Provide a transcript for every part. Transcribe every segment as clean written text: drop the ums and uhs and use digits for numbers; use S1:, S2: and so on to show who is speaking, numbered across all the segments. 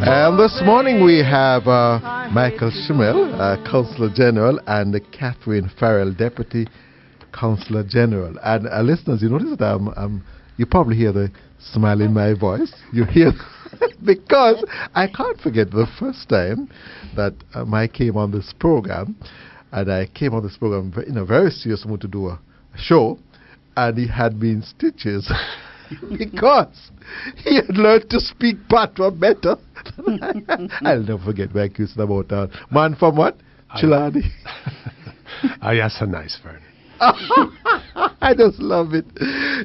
S1: This morning we have Michael Schimmel, Consul General, and Catherine Farrell, Deputy Consular General. And listeners, you notice that you probably hear the smile in my voice. You hear because I can't forget the first time that Mike came on this program, and I came on this program in a very serious mood to do a show, and he had me in stitches because he had learned to speak patois better. I'll never forget my accused about man from what? Chilani.
S2: Yes, a nice Vernon.
S1: I just love it.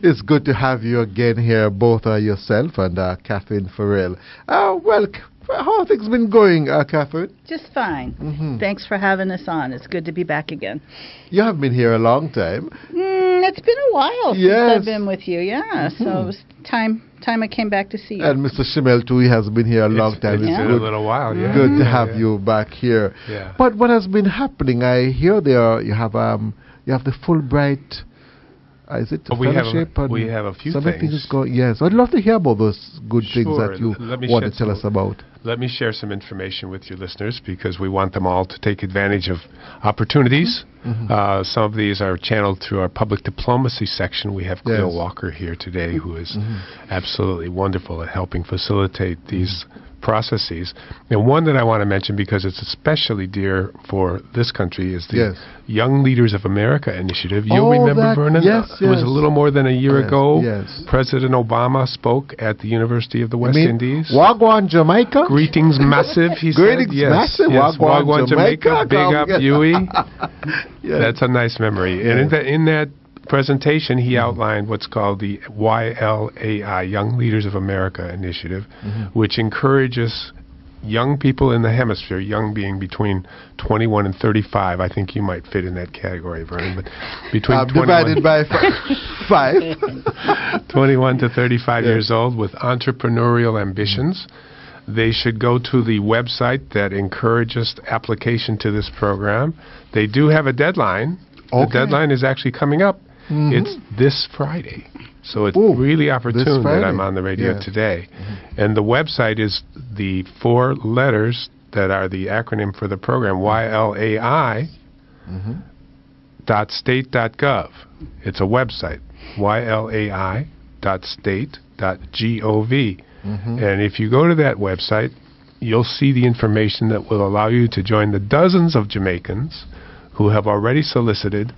S1: It's good to have you again here, both yourself and Catherine Farrell. Well, how have things been going, Catherine?
S3: Just fine. Thanks for having us on. It's good to be back again.
S1: You have been here a long time.
S3: It's been a while since I've been with you, so it was time I came back to see you.
S1: And Mr. Schimmel, too, he has been here a long time.
S2: It's been a little while, yeah.
S1: Good to have you back here.
S2: Yeah.
S1: But what has been happening, I hear you have the Fulbright. Is it fellowship?
S2: We have a few things.
S1: Yes, I'd love to hear about those good things that you want to tell us about.
S2: Let me share some information with your listeners because we want them all to take advantage of opportunities. Some of these are channeled through our public diplomacy section. We have Cleo Walker here today, who is absolutely wonderful at helping facilitate these processes. And one that I want to mention because it's especially dear for this country is the Young Leaders of America initiative. You'll remember, Vernon?
S1: Yes,
S2: It was a little more than a year ago.
S1: Yes.
S2: President Obama spoke at the University of the West Indies.
S1: Wagwan, Jamaica?
S2: Greetings massive, he
S1: Greetings
S2: said.
S1: massive.
S2: Yes. Wagwan, Jamaica. Big up, Huey.
S1: Yes.
S2: That's a nice memory. And in that presentation, he outlined what's called the YLAI, Young Leaders of America initiative, which encourages young people in the hemisphere, young being between 21 and 35. I think you might fit in that category, Vernon, but between
S1: divided by 5.
S2: 21 to 35 years old with entrepreneurial ambitions. They should go to the website that encourages application to this program. They do have a deadline. The deadline is actually coming up. It's this Friday. So it's really opportune that I'm on the radio today. And the website is the 4 letters that are the acronym for the program, YLAI.state.gov. It's a website, YLAI.state.gov. And if you go to that website, you'll see the information that will allow you to join the dozens of Jamaicans who have already solicited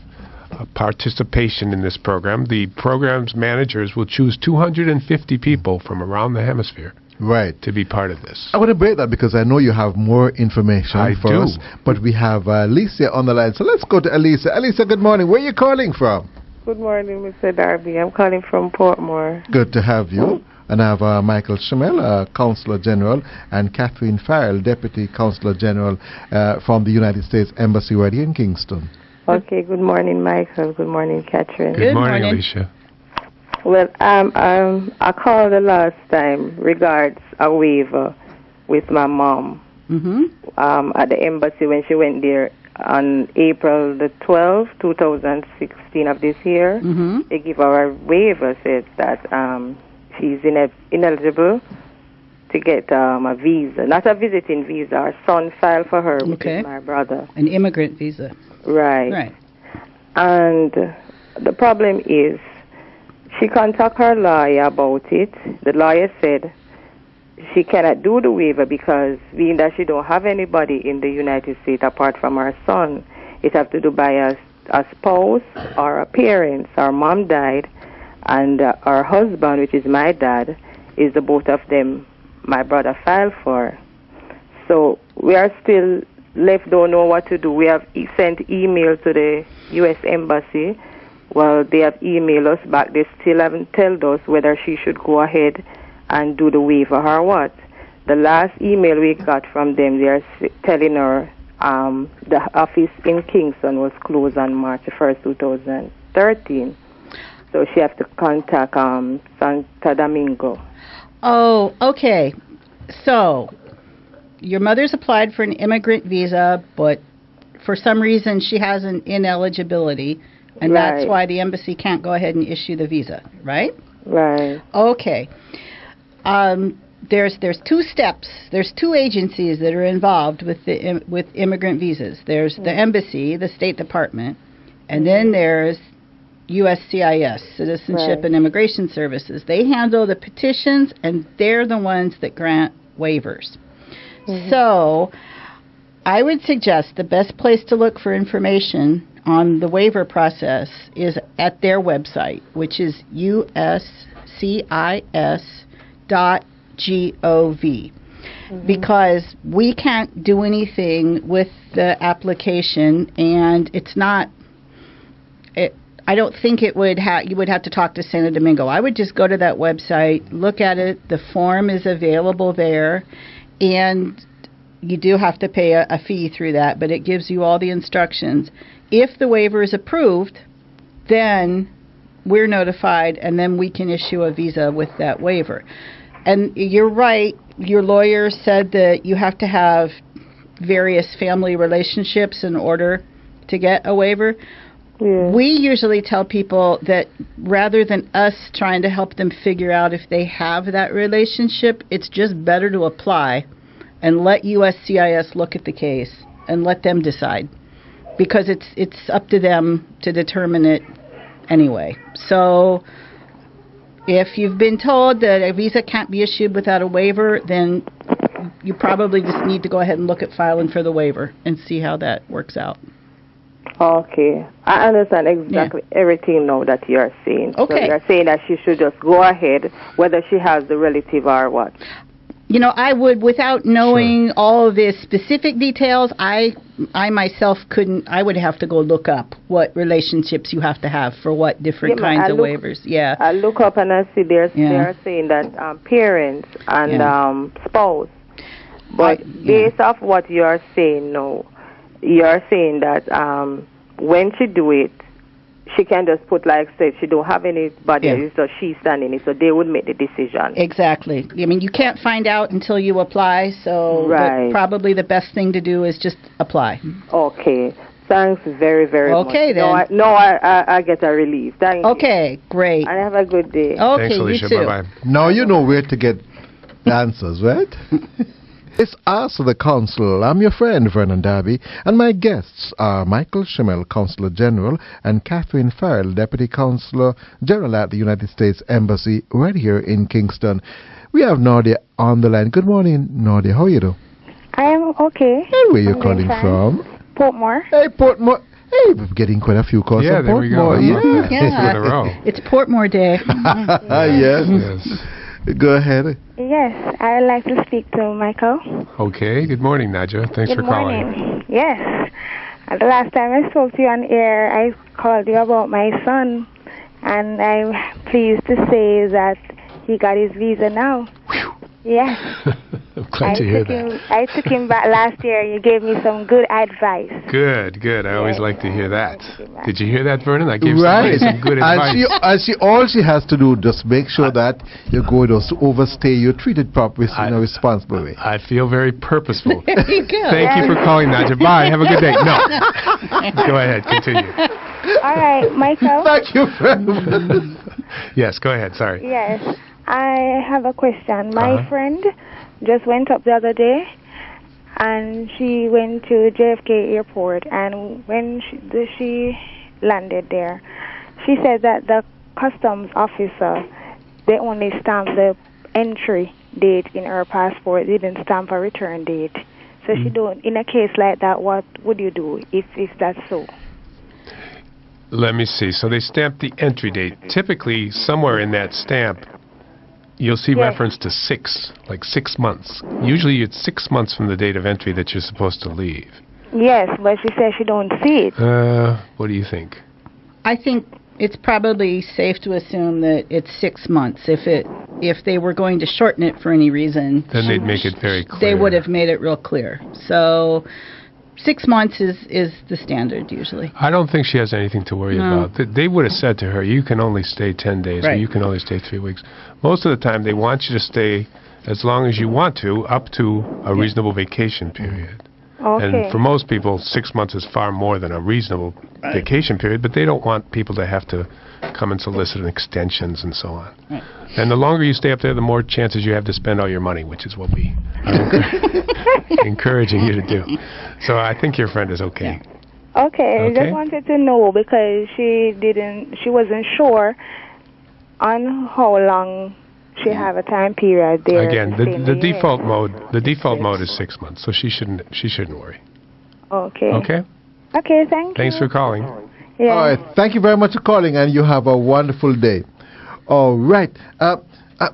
S2: participation in this program. The program's managers will choose 250 people from around the hemisphere to be part of this.
S1: I want to break that because I know you have more information for us, but we have Alicia on the line. So let's go to Alicia. Alicia, good morning. Where are you calling from?
S4: Good morning, Mr. Darby. I'm calling from Portmore.
S1: Good to have you. And I have Michael Schimmel, Consular General, and Catherine Farrell, Deputy Consular General from the United States Embassy right here in Kingston.
S4: Okay, good morning, Michael. Good morning, Catherine.
S2: Good morning, Alicia.
S4: Well, I called the last time regards a waiver with my mom at the embassy when she went there on April the 12th, 2016 of this year. They give her a waiver, said that she's ineligible to get a visa, not a visiting visa. Our son filed for her, which is my brother.
S3: An immigrant visa.
S4: Right. And the problem is she contacted her lawyer about it. The lawyer said she cannot do the waiver because being that she don't have anybody in the United States apart from her son, it have to do by a spouse or a parent. Our mom died, and our husband, which is my dad, is the both of them my brother filed for. So we are still left, don't know what to do. We have sent email to the U.S. Embassy. Well, they have emailed us back. They still haven't told us whether she should go ahead and do the waiver or what. The last email we got from them, they are telling her the office in Kingston was closed on March 1st, 2013. So she has to contact Santo Domingo.
S3: Oh, okay. So your mother's applied for an immigrant visa, but for some reason she has an ineligibility, and that's why the embassy can't go ahead and issue the visa, right?
S4: Right.
S3: Okay. there's two steps. There's two agencies that are involved with with immigrant visas. There's the embassy, the State Department, and then there's USCIS, Citizenship and Immigration Services. They handle the petitions, and they're the ones that grant waivers. So I would suggest the best place to look for information on the waiver process is at their website, which is uscis.gov. Because we can't do anything with the application, and it's not. I don't think it would you would have to talk to Santo Domingo. I would just go to that website, look at it. The form is available there, and you do have to pay a fee through that, but it gives you all the instructions. If the waiver is approved, then we're notified, and then we can issue a visa with that waiver. And you're right, your lawyer said that you have to have various family relationships in order to get a waiver. Yeah. We usually tell people that rather than us trying to help them figure out if they have that relationship, it's just better to apply and let USCIS look at the case and let them decide, because it's up to them to determine it anyway. So if you've been told that a visa can't be issued without a waiver, then you probably just need to go ahead and look at filing for the waiver and see how that works out.
S4: Okay. I understand exactly everything now that you're saying.
S3: Okay.
S4: So you're saying that she should just go ahead, whether she has the relative or what?
S3: You know, I would, without knowing all of the specific details, I myself couldn't. I would have to go look up what relationships you have to have for what different kinds of waivers. Yeah.
S4: I look up and I see they're saying that parents and spouse. But based off what you're saying now, you're saying that when she do it, she can just put, like, say, she don't have anybody, so she's standing it, so they would make the decision.
S3: Exactly. I mean, you can't find out until you apply, so probably the best thing to do is just apply.
S4: Okay. Thanks very, very much.
S3: Okay, then.
S4: I get a relief. Thank you.
S3: Okay, great.
S4: And have a good day.
S3: Okay,
S2: thanks, Alicia.
S3: You too.
S2: Bye-bye.
S1: Now you know where to get the answers, right? It's Ask the Consul. I'm your friend, Vernon Darby, and my guests are Michael Schimmel, Consular General, and Catherine Farrell, Deputy Consular General at the United States Embassy right here in Kingston. We have Nadia on the line. Good morning, Nadia. How are you doing?
S5: I am okay.
S1: And where are you calling from?
S5: Portmore.
S1: Hey, Portmore. Hey, we're getting quite a few calls from Portmore.
S3: It's Portmore Day.
S1: Yes. Go ahead.
S5: Yes, I would like to speak to Michael.
S2: Okay. Good morning, Nadia. Thanks for calling.
S5: Good morning. Yes. The last time I spoke to you on air, I called you about my son, and I'm pleased to say that he got his visa now. Yes.
S2: I'm glad to hear that.
S5: I took him back last year. You gave me some good advice.
S2: Good. I always like to hear that. Did you hear that, Vernon? I gave somebody some good advice.
S1: All she has to do, just make sure that you're going to overstay. You're treated properly in a responsible way.
S2: I feel very purposeful.
S3: There you go.
S2: Thank you for calling, Nadia. Bye. Have a good day. No. Go ahead. Continue.
S5: All right, Michael.
S1: Thank you very much.
S2: Yes, go ahead. Sorry.
S5: Yes. I have a question. My friend just went up the other day, and she went to JFK Airport, and when she landed there, she said that the customs officer, they only stamped the entry date in her passport. They didn't stamp a return date. So she don't. In a case like that, what would you do if that's so?
S2: Let me see. So they stamped the entry date. Typically, somewhere in that stamp, you'll see reference to 6 months. Usually it's 6 months from the date of entry that you're supposed to leave.
S5: Yes, but she says she don't see it.
S2: What do you think?
S3: I think it's probably safe to assume that it's 6 months. If they were going to shorten it for any reason,
S2: then they'd make it very clear.
S3: They would have made it real clear. So 6 months is the standard usually.
S2: I don't think she has anything to worry about. They would have said to her, you can only stay 10 days or you can only stay 3 weeks. Most of the time they want you to stay as long as you want to, up to a reasonable vacation period.
S5: Okay.
S2: And for most people, 6 months is far more than a reasonable vacation period, but they don't want people to have to come and solicit extensions and so on.
S3: Right.
S2: And the longer you stay up there, the more chances you have to spend all your money, which is what we are encouraging you to do. So I think your friend is okay.
S5: Okay, I
S2: Okay.
S5: just wanted to know because she wasn't sure on how long she have a time period there.
S2: Again,
S5: to stay in
S2: the
S5: US.
S2: default mode is 6 months, so she shouldn't worry.
S5: Okay.
S2: Okay?
S5: Okay, thank
S2: Thanks
S5: you.
S2: for calling.
S5: Yeah.
S1: All right. Thank you very much for calling, and you have a wonderful day. All right.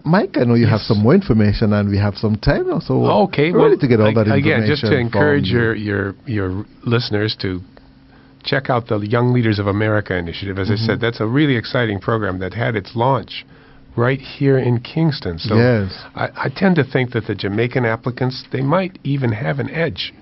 S1: Mike, I know you have some more information, and we have some time now, so
S2: Okay,
S1: we're ready to get all that information.
S2: again, just to encourage
S1: from you.
S2: your listeners to check out the Young Leaders of America initiative. As I said, that's a really exciting program that had its launch right here in Kingston. So
S1: Yes.
S2: I tend to think that the Jamaican applicants, they might even have an edge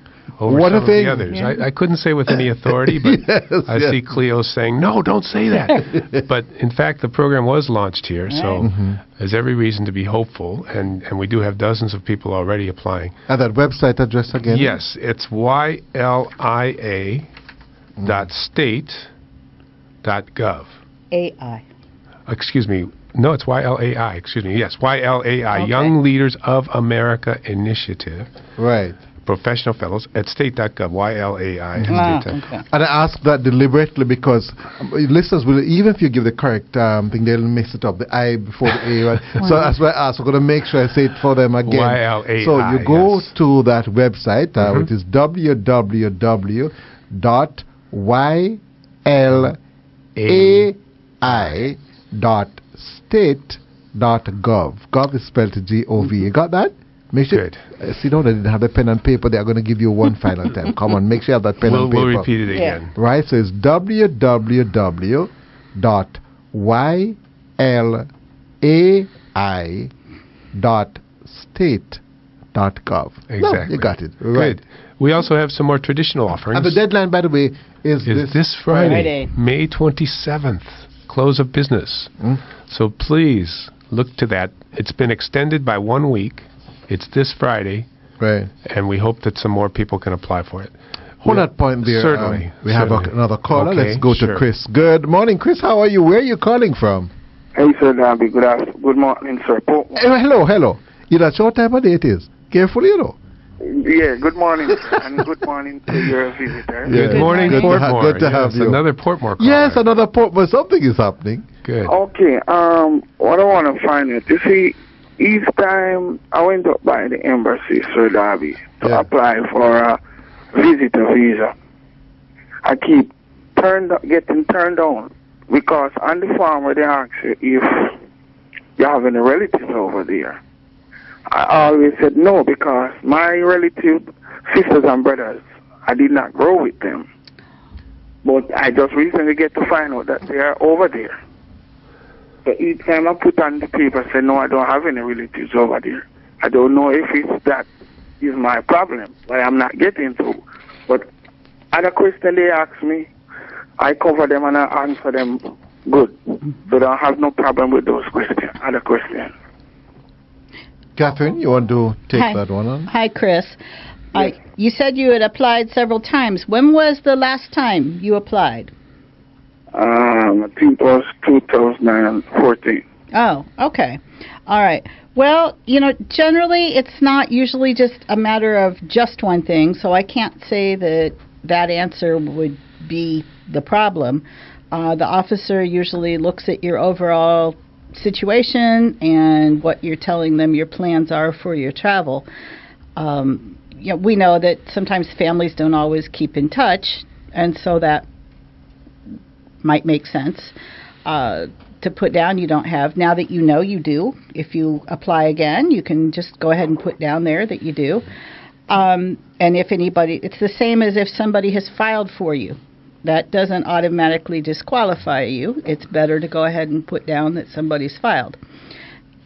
S2: over
S1: What
S2: some
S1: if
S2: of
S1: they-
S2: the others. I couldn't say with any authority, but
S1: Yes,
S2: I
S1: yes.
S2: see Cleo saying, no, don't say that. But in fact, the program was launched here, so there's every reason to be hopeful, and we do have dozens of people already applying.
S1: And that website address again?
S2: Yes, it's ylia.state.gov.
S3: AI.
S2: Excuse me. No, it's YLAI. Excuse me. Yes, YLAI,
S3: Okay.
S2: Young Leaders of America Initiative.
S1: Right.
S2: Professional Fellows at state.gov. YLAI at state.gov.
S3: Okay.
S1: And I ask that deliberately because listeners will, even if you give the correct thing, they'll mix it up, the I before the A. Right? So that's why I asked. We're going to make sure I say it for them again.
S2: YLAI,
S1: So you go
S2: yes.
S1: to that website, which is www.ylai.state.gov. Gov is spelled G-O-V. You got that? Make sure.
S2: Good.
S1: See, now they didn't have the pen and paper. They are going to give you one final time. Come on, make sure you have that pen and paper.
S2: We'll repeat it again.
S1: Right, so it's www.ylai.state.gov.
S2: Exactly.
S1: No, you got it. Right.
S2: Good. We also have some more traditional offerings.
S1: And the deadline, by the way, is
S2: This Friday,
S3: Friday.
S2: May 27th, close of business. So please look to that. It's been extended by 1 week. It's this Friday,
S1: Right.
S2: and we hope that some more people can apply for it.
S1: Hold that point there.
S2: Certainly.
S1: We have
S2: certainly.
S1: another caller.
S2: Okay,
S1: Let's go to
S2: sure.
S1: Chris. Good morning, Chris. How are you? Where are you calling from?
S6: Hey, Sir Darby. Good morning, sir.
S1: Hello. You know, what time of day it is? Careful, you know.
S6: Yeah, good morning, sir, and good morning to your visitor.
S1: Yeah.
S2: Good morning,
S1: Good to
S2: Portmore.
S1: good to have
S2: Yes,
S1: you.
S2: Another Portmore caller.
S1: Yes, another port, but something is happening.
S2: Good.
S6: Okay, what I want to find out, you see, each time I went up by the embassy, Sir Darby, to apply for a visitor visa, I keep getting turned down because on the form where they ask you if you have any relatives over there, I always said no because my relatives, sisters and brothers, I did not grow with them. But I just recently get to find out that they are over there. So each time I put on the paper, say no, I don't have any relatives over there. I don't know if it's that is my problem, but I'm not getting through. But other question they ask me, I cover them and I answer them good. So I don't have no problem with those questions, other questions.
S1: Catherine, you want to take
S3: Hi.
S1: that one on?
S3: Hi, Chris.
S6: Yes.
S3: You said you had applied several times. When was the last time you applied?
S6: I think it was 2014.
S3: Oh, okay. All right. Well, generally it's not usually just a matter of just one thing, so I can't say that answer would be the problem. The officer usually looks at your overall situation and what you're telling them your plans are for your travel. We know that sometimes families don't always keep in touch, and so that might make sense to put down you don't have. Now that you know you do, if you apply again, you can just go ahead and put down there that you do. And if anybody, it's the same as if somebody has filed for you. That doesn't automatically disqualify you. It's better to go ahead and put down that somebody's filed.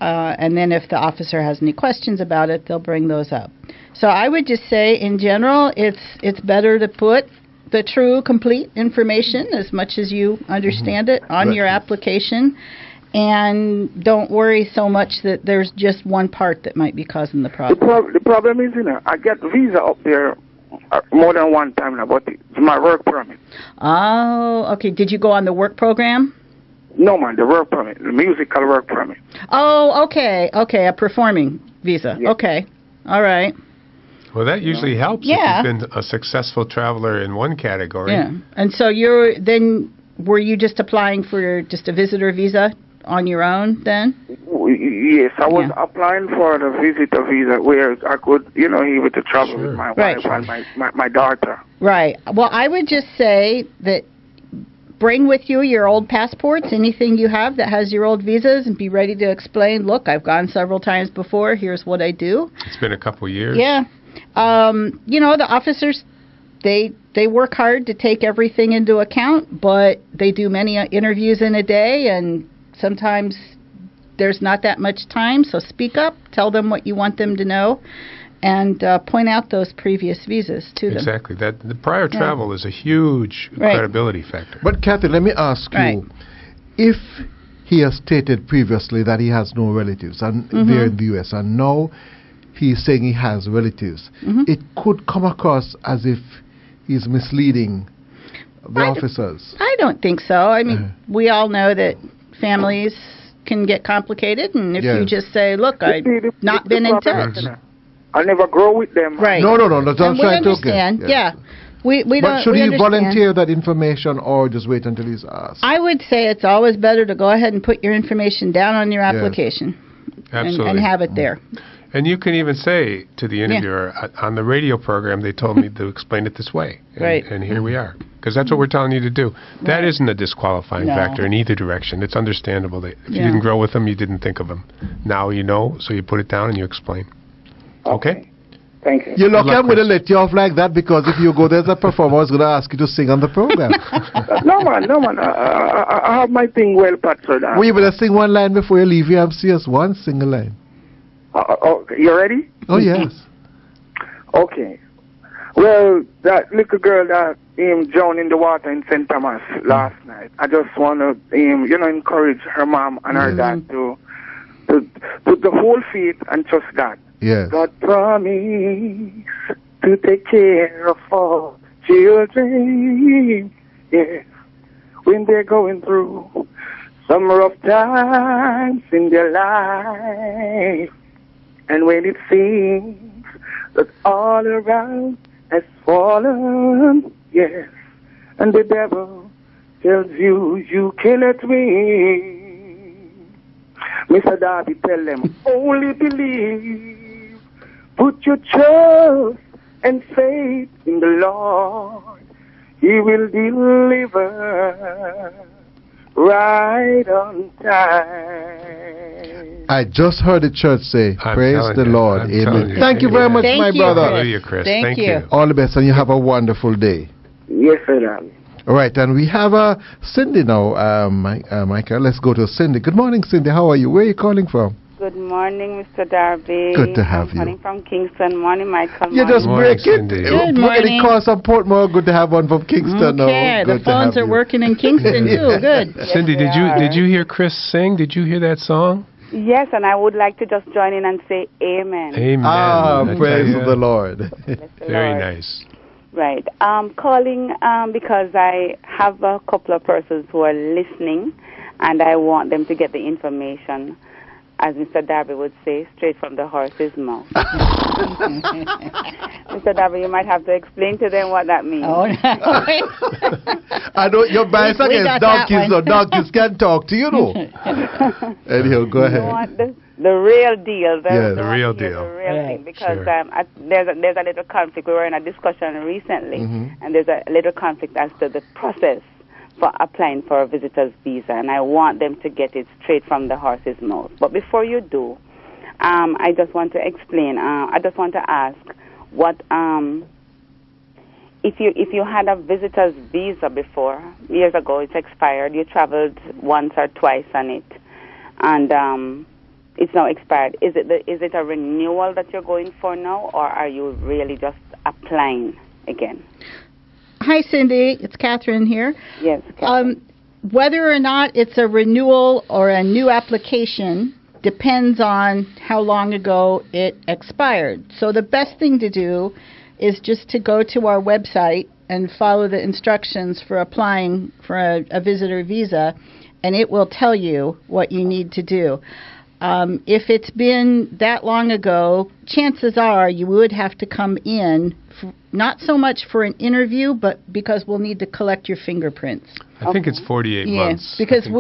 S3: And then if the officer has any questions about it, they'll bring those up. So I would just say, in general, it's better to put the true, complete information, as much as you understand it, on your application. And don't worry so much that there's just one part that might be causing the problem.
S6: The problem is, I get visa up there more than one time now, but it's my work permit.
S3: Oh, okay. Did you go on the work program?
S6: No, man, the work permit, the musical work permit.
S3: Oh, okay. Okay, a performing visa.
S6: Yeah.
S3: Okay. All right.
S2: Well, that usually helps
S3: Yeah.
S2: if you've been a successful traveler in one category.
S3: Yeah. And so were you just applying for just a visitor visa on your own then?
S6: Yes, I was applying for the visitor visa where I could, able to travel with my wife and my daughter.
S3: Right. Well, I would just say that bring with you your old passports, anything you have that has your old visas, and be ready to explain, look, I've gone several times before, here's what I do.
S2: It's been a couple years.
S3: Yeah. The officers, they work hard to take everything into account, but they do many interviews in a day, and sometimes there's not that much time, so speak up, tell them what you want them to know, and point out those previous visas to them.
S2: Exactly. That the prior travel is a huge credibility factor.
S1: But Kathy, let me ask you, if he has stated previously that he has no relatives and there in the U.S., and now he's saying he has relatives, it could come across as if he's misleading the officers.
S3: I don't think so. I mean, we all know that families can get complicated, and if you just say, look, I've not been in touch.
S6: I'll never grow with them.
S3: Right.
S1: No, that's what I'm trying to
S3: understand. Yeah. We
S1: but
S3: don't.
S1: should
S3: we
S1: he
S3: understand.
S1: volunteer that information or just wait until he's asked?
S3: I would say it's always better to go ahead and put your information down on your application and have it there.
S2: And you can even say to the interviewer, on the radio program, they told me to explain it this way. And here we are. Because that's what we're telling you to do. That isn't a disqualifying factor in either direction. It's understandable that if you didn't grow with them, you didn't think of them. Now you know, so you put it down and you explain. Okay?
S6: Thank you.
S1: You're lucky I'm going to let you off like that, because if you go there as a performer, I was going to ask you to sing on the program.
S6: No, man. I have my thing well patrolled.
S1: Well, you better sing one line before you leave here. I'm serious. One single line.
S6: You ready?
S1: Oh, yes.
S6: Okay. Well, that little girl that drowned in the water in St. Thomas last night, I just want to, encourage her mom and her dad to hold faith and trust God.
S1: Yes.
S6: God promised to take care of all children. Yes. When they're going through some rough times in their life, and when it seems that all around has fallen, yes, and the devil tells you cannot win, Mr. Darby, tell them, only believe, put your trust and faith in the Lord, He will deliver right on time.
S1: I just heard the church say, praise the Lord. Amen. Thank you very much, my brother.
S2: Hallelujah, Chris. Thank you.
S1: All the best, and you have a wonderful day.
S6: Yes, sir.
S1: All right, and we have Cindy now, Michael. Let's go to Cindy. Good morning, Cindy. How are you? Where are you calling from?
S7: Good morning, Mr. Darby.
S1: Good to have you.
S7: I'm calling from Kingston. Morning, Michael.
S1: You just break it.
S3: Good morning.
S1: Call some Portmore. Good to have one from Kingston.
S3: Okay, the phones are working in Kingston too. Good.
S2: Cindy, did you hear Chris sing? Did you hear that song?
S7: Yes, and I would like to just join in and say amen.
S2: Amen.
S1: Praise the Lord.
S2: Very nice.
S7: Right. I'm calling because I have a couple of persons who are listening, and I want them to get the information, as Mr. Darby would say, straight from the horse's mouth. Mr. Darby, you might have to explain to them what that means.
S3: Oh, no.
S1: I know your bias against donkeys, so donkeys can talk to you, know. Anyhow, go ahead.
S7: You want the real deal.
S2: The real deal.
S7: The real thing, because there's a little conflict. We were in a discussion recently, and there's a little conflict as to the process for applying for a visitor's visa, and I want them to get it straight from the horse's mouth. But before you do, I just want to explain. I just want to ask, what if you had a visitor's visa before, years ago, it's expired, you traveled once or twice on it, and it's now expired. Is it a renewal that you're going for now, or are you really just applying again?
S3: Hi, Cindy. It's Catherine here.
S7: Yes, Catherine.
S3: Whether or not it's a renewal or a new application depends on how long ago it expired. So the best thing to do is just to go to our website and follow the instructions for applying for a visitor visa, and it will tell you what you need to do. If it's been that long ago, chances are you would have to come in, not so much for an interview, but because we'll need to collect your fingerprints.
S2: I think it's 48 months.
S3: Because if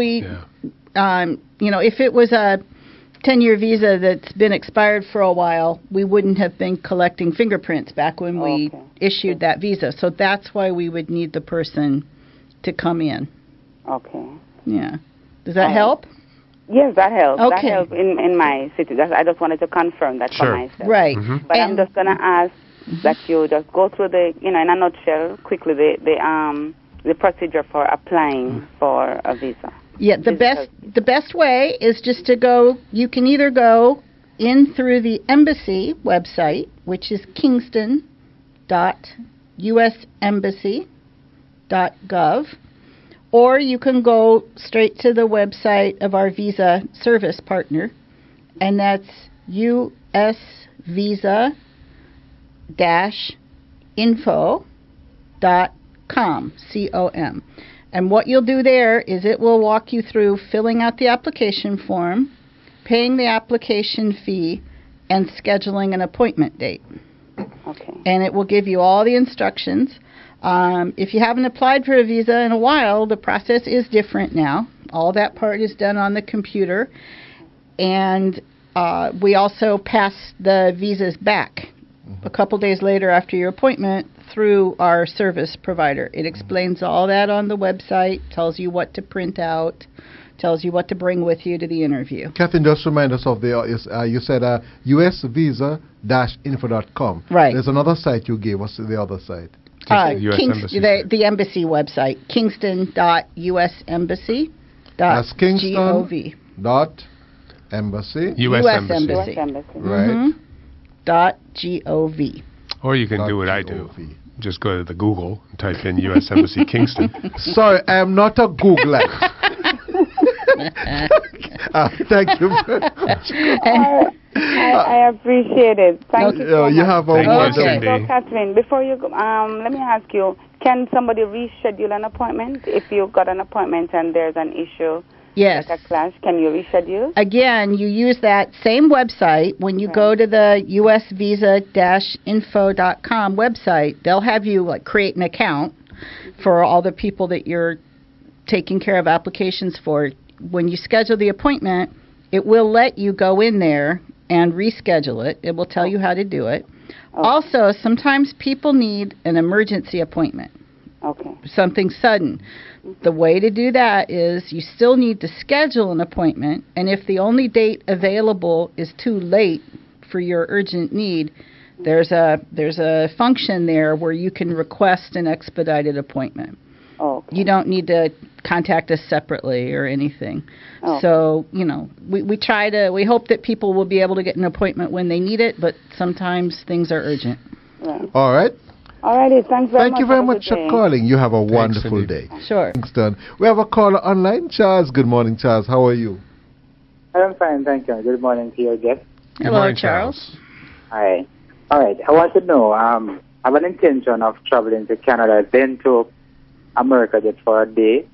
S3: it was a 10-year visa that's been expired for a while, we wouldn't have been collecting fingerprints back when we issued that visa. So that's why we would need the person to come in.
S7: Okay.
S3: Yeah. Does that help?
S7: Yes, that helps.
S3: Okay.
S7: That helps in my city. I just wanted to confirm that for myself.
S3: Right.
S7: But I'm just going to ask that you just go through in a nutshell, quickly, the procedure for applying for a visa.
S3: Yeah, the best way is just to go. You can either go in through the embassy website, which is kingston.usembassy.gov, or you can go straight to the website of our visa service partner, and that's usvisa-info.com, C-O-M. And what you'll do there is it will walk you through filling out the application form, paying the application fee, and scheduling an appointment date.
S7: Okay.
S3: And it will give you all the instructions. If you haven't applied for a visa in a while, the process is different now. All that part is done on the computer. And we also pass the visas back a couple days later after your appointment through our service provider. It explains all that on the website, tells you what to print out, tells you what to bring with you to the interview.
S1: Catherine, just remind us of you said usvisa-info.com.
S3: Right.
S1: There's another site you gave. What's the other site?
S3: The embassy website, kingston.usembassy.gov.
S1: That's Kingston.embassy.
S2: U.S. Embassy.
S1: Right.
S3: .gov.
S2: Or you can do what I do. Just go to the Google and type in U.S. Embassy Kingston.
S1: Sorry, I am not a Googler. Thank you very much.
S7: I appreciate it. Thank you so much.
S1: You have a wonderful
S2: day.
S7: So, Catherine, before you go, let me ask you, can somebody reschedule an appointment? If you've got an appointment and there's an issue,
S3: yes,
S7: like a clash, can you reschedule?
S3: Again, you use that same website. When you go to the usvisa-info.com website, they'll have you create an account for all the people that you're taking care of applications for. When you schedule the appointment, it will let you go in there and reschedule it. It will tell you how to do it. Also, sometimes people need an emergency appointment.
S7: Okay.
S3: Something sudden. The way to do that is you still need to schedule an appointment, and if the only date available is too late for your urgent need, there's a function there where you can request an expedited appointment.
S7: Okay.
S3: You don't need to contact us separately or anything. So, we hope that people will be able to get an appointment when they need it, but sometimes things are urgent.
S7: Right.
S1: All right.
S7: All righty. Thank
S1: you very much for calling. You have a wonderful day.
S3: Sure.
S1: Kingston. We have a caller online. Charles, good morning, Charles. How are you?
S8: I'm fine, thank you. Good morning to your guest.
S2: Good morning, Charles.
S8: Hi. All right. I want to know, I have an intention of traveling to Canada, then to America just for a day.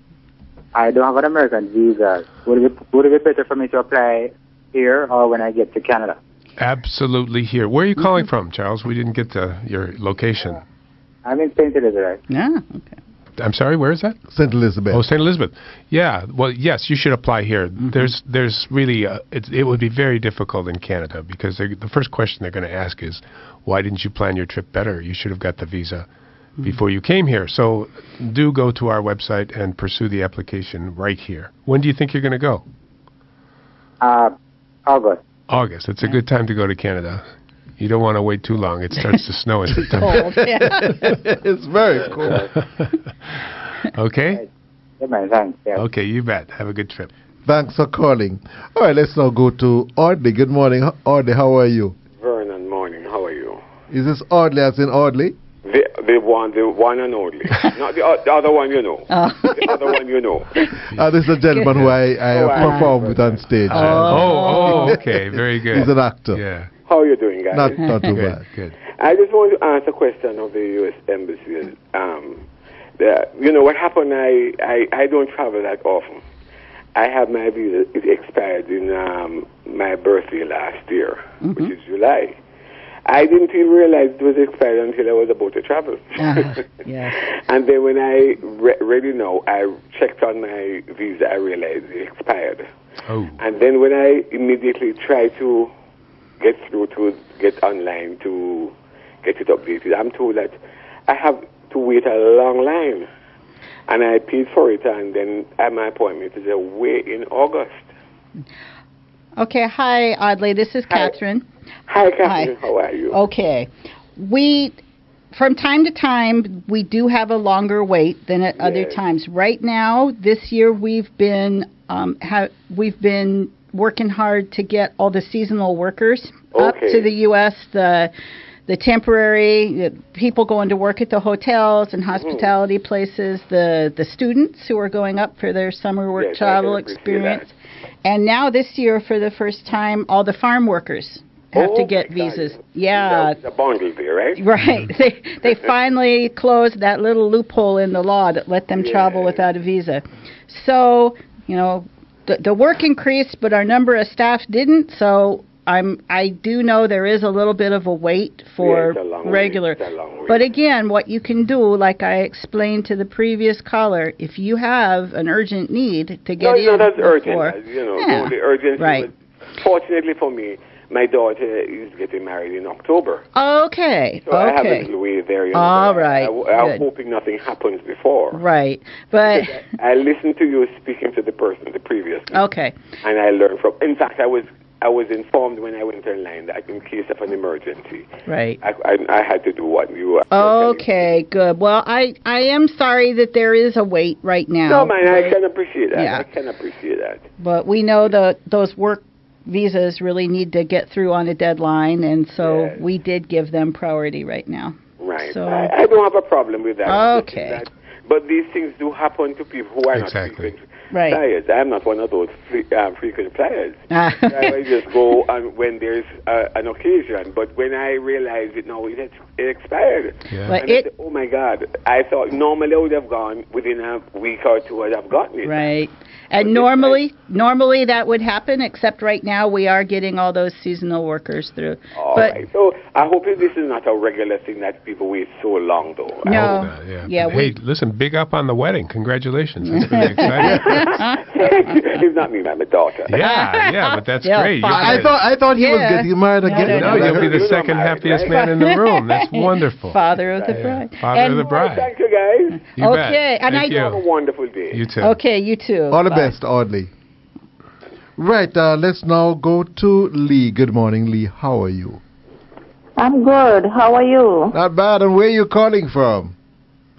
S8: I don't have an American visa. Would it be better for me to apply here or when I get to Canada?
S2: Absolutely here. Where are you calling from, Charles? We didn't get to your location.
S8: I'm in St. Elizabeth.
S3: Yeah, okay.
S2: I'm sorry, where is that?
S1: St. Elizabeth.
S2: Oh, St. Elizabeth. Yeah, well, yes, you should apply here. There's really, it would be very difficult in Canada because the first question they're going to ask is, why didn't you plan your trip better? You should have got the visa before you came here. So do go to our website and pursue the application right here. When do you think you're going to go?
S8: August.
S2: August. It's a good time to go to Canada. You don't want to wait too long. It starts to snow in September.
S3: Cold, yeah.
S1: It's very cool.
S2: Okay?
S8: Yeah, man, thanks. Yeah.
S2: Okay, you bet. Have a good trip.
S1: Thanks for calling. All right, let's now go to Audley. Good morning, Audley. How are you?
S9: Vernon, morning. How are you?
S1: Is this Audley as in Audley?
S9: The one and only. Not the other one you know. The other one you know.
S1: This is a gentleman who I performed with on stage.
S2: Oh, okay. Very good.
S1: He's an actor.
S2: Yeah.
S9: How are you doing, guys?
S1: Not too
S2: Good,
S1: bad.
S2: good.
S9: I just want to ask a question of the U.S. Embassy. You know what happened? I don't travel that often. I have my visa. It expired in my birthday last year, which is July. I didn't even realize it was expired until I was about to travel.
S3: Yes.
S9: And then when I really know, I checked on my visa, I realized it expired.
S2: Oh.
S9: And then when I immediately tried to get through to get online to get it updated, I'm told that I have to wait a long line. And I paid for it, and then my appointment is away in August.
S3: Okay, hi, Audley. This is Catherine.
S9: Hi, Catherine. How are you?
S3: Okay. From time to time, we do have a longer wait than at other times. Right now, this year, we've been working hard to get all the seasonal workers up to the U.S., the temporary people going to work at the hotels and hospitality places, the students who are going up for their summer work travel experience. And now this year, for the first time, all the farm workers have to get visas. Yeah.
S9: The bundle there, right?
S3: Right. They finally closed that little loophole in the law that let them travel without a visa. So, you know, the work increased, but our number of staff didn't. So I do know there is a little bit of a wait for regular. But again, what you can do, like I explained to the previous caller, if you have an urgent need to get in.
S9: No, that's urgent.
S3: The
S9: urgent. Right. Fortunately for me, my daughter is getting married in October.
S3: Okay.
S9: So I have a little way there.
S3: All right.
S9: I'm hoping nothing happens before.
S3: Right. But
S9: I listened to you speaking to the person, the previous.
S3: Okay.
S9: And I learned from. In fact, I was informed when I went online that in case of an emergency,
S3: right,
S9: I had to do what you.
S3: Okay, good. Well, I am sorry that there is a wait right now.
S9: No, man, I can appreciate that. Yeah. I can appreciate that.
S3: But we know those work visas really need to get through on a deadline, and so we did give them priority right now.
S9: Right.
S3: So
S9: I don't have a problem with that.
S3: Okay.
S9: But these things do happen to people who are not frequent flyers. I'm not one of those frequent flyers. I just go on when there's an occasion. But when I realized it expired. Yeah.
S3: But
S9: and I said, oh my God, I thought normally I would have gone within a week or two I'd have gotten it.
S3: Right. And normally that would happen, except right now we are getting all those seasonal workers through.
S9: All right. So I hope this is not a regular thing that people wait so long, though.
S3: No.
S2: Hey, listen, big up on the wedding. Congratulations. That's going to be exciting.
S9: It's not me, my daughter.
S2: Yeah, but that's great.
S1: I thought he was getting married again.
S2: No, you'll be the second happiest man in the room. That's wonderful.
S3: Father of the bride.
S2: Father of the bride.
S9: Thank you, guys.
S2: You bet.
S3: And
S2: Thank you.
S9: Have a wonderful day.
S2: You too.
S3: Okay, you too.
S1: All the best, Audley. Right, let's now go to Lee. Good morning, Lee. How are you?
S10: I'm good. How are you?
S1: Not bad. And where are you calling from?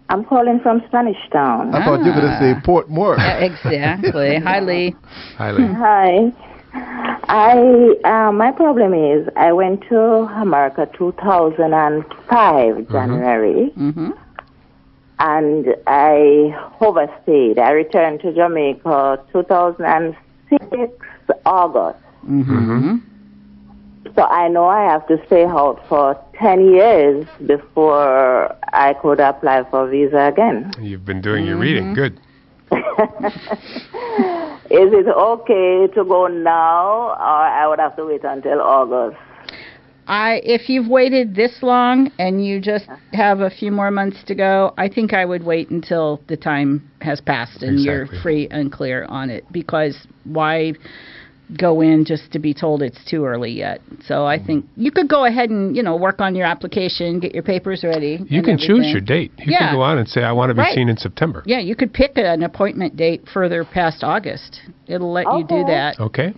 S10: I'm calling from Spanish Town.
S1: I thought you were going to say Portmore.
S3: Exactly. Hi, Lee.
S2: Hi, Lee.
S10: Hi. My problem is I went to America 2005 January.
S3: Mm-hmm.
S10: And I overstayed. I returned to Jamaica 2006 August.
S3: Mm-hmm.
S10: So I know I have to stay out for 10 years before I could apply for a visa again.
S2: You've been doing your reading. Good.
S10: Is it okay to go now, or I would have to wait until August?
S3: If you've waited this long and you just have a few more months to go, I think I would wait until the time has passed and you're free and clear on it, because why go in just to be told it's too early yet? So I think you could go ahead and, work on your application, get your papers ready.
S2: You can choose your date. You can go on and say, I want to be seen in September.
S3: Yeah, you could pick an appointment date further past August. It'll let you do that.
S2: Okay.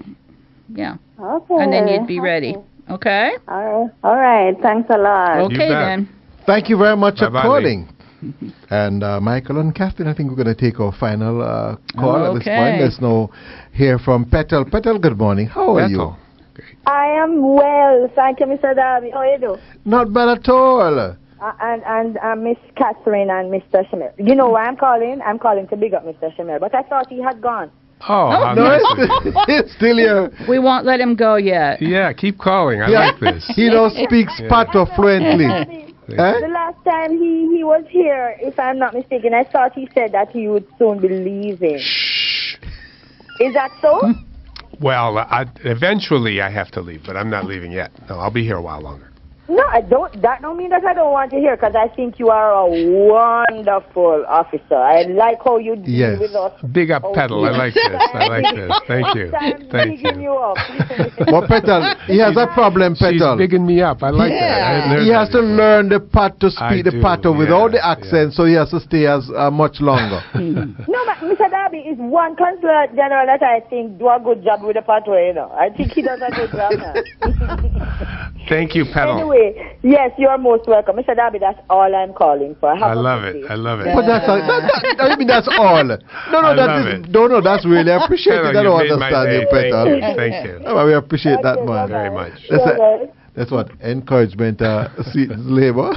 S3: Yeah.
S10: Okay.
S3: And then you'd be ready. Okay?
S10: All right. Thanks a lot.
S3: Okay, then.
S1: Thank you very much for calling. And Michael and Catherine, I think we're going to take our final call at this point. Let's now hear from Petal. Petal, good morning. How are you?
S11: I am well. Thank you, Mr. Darby. How are you doing?
S1: Not bad at all.
S11: And Miss Catherine and Mr. Shamir. You know why I'm calling? I'm calling to big up Mr. Shamir. But I thought he had gone.
S2: Oh, how
S1: No,
S2: nice of you.
S1: it's still here.
S3: We won't let him go yet.
S2: Yeah, keep calling. I
S1: Yeah.
S2: like this.
S1: He now speaks Patois fluently. Eh?
S11: The last time he was here, if I'm not mistaken, I thought he said that he would soon be leaving.
S2: Shh.
S11: Is that so?
S2: Well, eventually I have to leave, but I'm not leaving yet. No, I'll be here a while longer.
S11: No, I don't. That don't mean that I don't want to hear, because I think you are a wonderful officer. I like how you deal
S1: Yes.
S11: with us.
S2: Big up pedal. I like this. I like this. Thank you. Thank
S11: Bigging
S2: you.
S11: you up.
S1: But Petal, he has a problem,
S2: She's
S1: Petal.
S2: bigging me up. I like that. I hadn't heard
S1: He
S2: that
S1: has to
S2: before.
S1: learn the pat to
S2: I
S1: speak the
S2: do,
S1: Pato without
S2: yeah,
S1: the accent, so he has to stay as much longer.
S11: No, but Mr. Darby is one consular general that I think do a good job with the pathway, you know. I think he does a good job now.
S2: Thank you, pedal.
S11: Anyway, yes, you're most welcome. Mr. Darby, that's all I'm calling for. Have
S2: I
S11: a
S2: love
S11: good
S2: it.
S11: day.
S2: I love it.
S1: But I mean that's all. No,
S2: I love it.
S1: that's really appreciated.
S2: Pedal,
S1: I don't
S2: you made my
S1: understand you,
S2: day.
S1: Petal.
S2: Thank you.
S1: Oh, we appreciate that,
S11: Okay,
S1: man.
S2: Very much.
S1: That's what encouragement, sweet labor.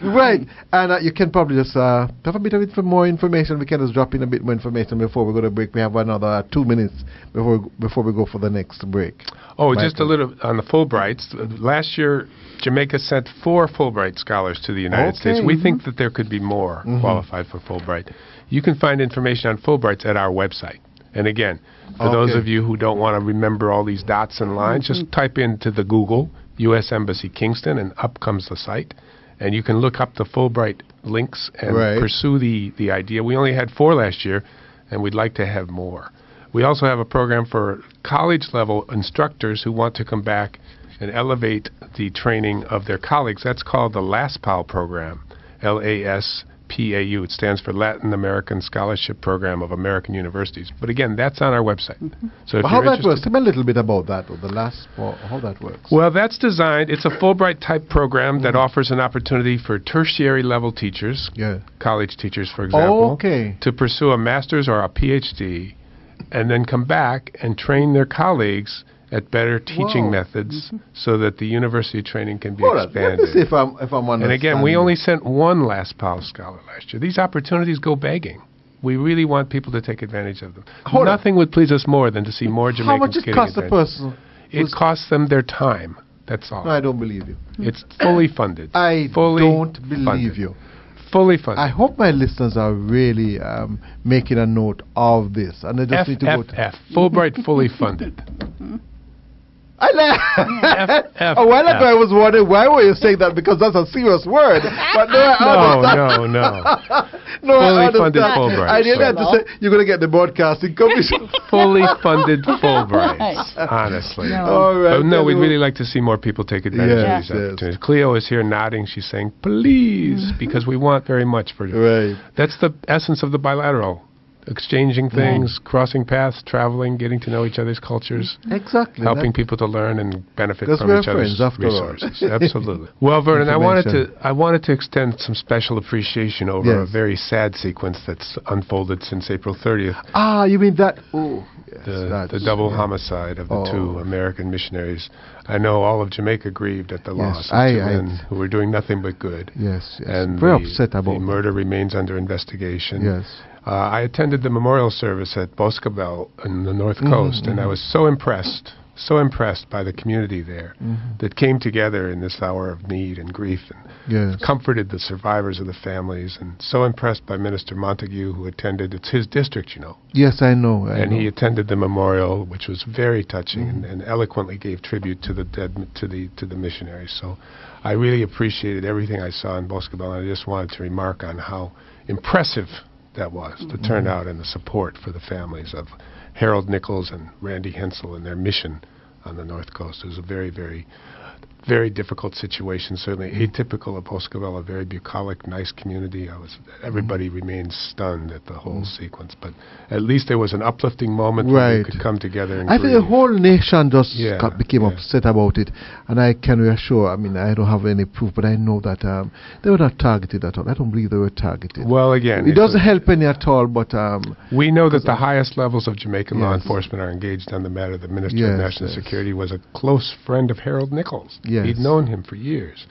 S1: Right, and you can probably just have a bit of more information. We can just drop in a bit more information before we go to break. We have another 2 minutes before we go for the next break.
S2: Oh,
S1: Michael.
S2: just a little on the Fulbrights. Last year, Jamaica sent 4 Fulbright scholars to the United States. We think that there could be more qualified for Fulbright. You can find information on Fulbrights at our website. And again, for those of you who don't want to remember all these dots and lines, just type into the Google U.S. Embassy Kingston, and up comes the site. And you can look up the Fulbright links and pursue the idea. We only had 4 last year, and we'd like to have more. We also have a program for college-level instructors who want to come back and elevate the training of their colleagues. That's called the LASPAU program, LASPAU. It stands for Latin American Scholarship Program of American Universities. But again, that's on our website. So if
S1: But how
S2: you're
S1: that works? Tell me a little bit about that, or the last, how that works.
S2: Well, that's designed, it's a Fulbright-type program that offers an opportunity for tertiary-level teachers, college teachers, for example, to pursue a master's or a PhD, and then come back and train their colleagues at better teaching methods so that the university training can be expanded.
S1: Let me see if I'm understanding.
S2: And again, we only sent 1 LASPAU scholar last year. These opportunities go begging. We really want people to take advantage of them. Nothing would please us more than to see more Jamaicans
S1: How much it
S2: getting
S1: costs a
S2: advantage.
S1: person?
S2: It costs them their time. That's all.
S1: No, I don't believe you.
S2: It's fully funded.
S1: I
S2: fully
S1: don't believe
S2: funded.
S1: you.
S2: Fully funded.
S1: I hope my listeners are really making a note of this, and they just need to go to
S2: FFF, Fulbright fully funded.
S1: I a while ago I was wondering why were you saying that, because that's a serious word. But no, I understand. No, I
S2: Fully funded
S1: understand.
S2: Fulbright.
S1: I didn't have to say you're going to get the broadcasting commission.
S2: Fully funded Fulbrights, honestly.
S1: All right.
S2: But no, we'd really like to see more people take advantage of these opportunities. Cleo is here nodding. She's saying, please, because we want very much for you. That's the essence of the bilateral. Exchanging things, crossing paths, traveling, getting to know each other's cultures.
S1: Exactly.
S2: Helping people to learn and benefit
S1: Because
S2: from
S1: we're
S2: each other's
S1: friends, after all.
S2: resources. Absolutely. Well, Vernon, I wanted to extend some special appreciation over a very sad sequence that's unfolded since April 30th.
S1: Ah, you mean that? Oh, yes,
S2: the double homicide of the 2 American missionaries. I know all of Jamaica grieved at the loss of 2 men who were doing nothing but good.
S1: Yes, yes.
S2: And
S1: very upset about
S2: the murder remains under investigation.
S1: Yes.
S2: I attended the memorial service at Boscobel in the North Coast, and I was so impressed by the community there that came together in this hour of need and grief and comforted the survivors of the families, and so impressed by Minister Montague, who attended. It's his district, you know.
S1: Yes, I know.
S2: He attended the memorial, which was very touching, and eloquently gave tribute to the dead, to the missionaries. So I really appreciated everything I saw in Boscobel, and I just wanted to remark on how impressive that was, the turnout and the support for the families of Harold Nichols and Randy Hensel and their mission on the North Coast. It was a very, very, very difficult situation, certainly atypical of Boscobel, a very bucolic, nice community. Everybody remained stunned at the whole sequence, but at least there was an uplifting moment where we could come together and
S1: I think
S2: grieve.
S1: the whole nation just became upset about it, and I can reassure, I mean, I don't have any proof, but I know that they were not targeted at all. I don't believe they were targeted.
S2: Well, again,
S1: it doesn't help any at all, but
S2: we know that the highest levels of Jamaican law enforcement are engaged on the matter. The Minister of National Security was a close friend of Harold Nichols. officials.
S1: Yes.
S2: He'd known him for years.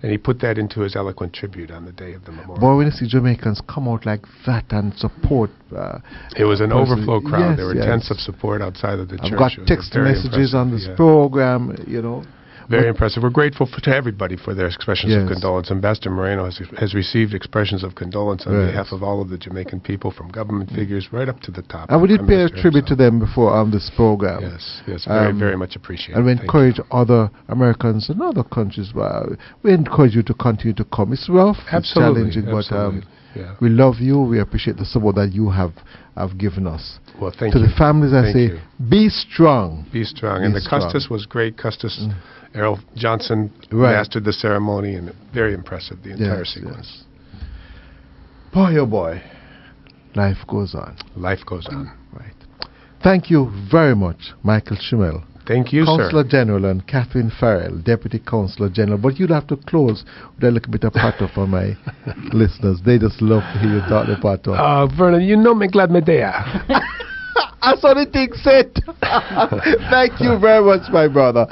S2: And he put that into his eloquent tribute on the day of the memorial.
S1: Boy, when you see Jamaicans come out like that and support.
S2: It was an overflow crowd.
S1: Yes,
S2: there were tents of support outside of the church.
S1: I've got text messages on this program, you know.
S2: Very impressive. We're grateful to everybody for their expressions of condolence. Ambassador Moreno has received expressions of condolence on behalf of all of the Jamaican people, from government figures right up to the top.
S1: And we did pay a tribute to them before on this program.
S2: Yes, very much appreciated.
S1: And we encourage other Americans and other countries. We encourage you to continue to come. It's rough, it's challenging, but we love you. We appreciate the support that you have given us.
S2: Well, thank you.
S1: To the families, I say, be strong.
S2: Be strong. And the Custis was great. Custis Errol Johnson mastered the ceremony, and very impressive, the entire sequence.
S1: Boy, oh boy, life goes on.
S2: Life goes on.
S1: Right. Thank you very much, Michael Schimmel.
S2: Thank you,
S1: Consular General, and Catherine Farrell, Deputy Consular General. But you'd have to close with a little bit of pato for my listeners. They just love to hear you talk the pato.
S2: Vernon, you know me glad me there.
S1: I saw the thing said. Thank you very much, my brother.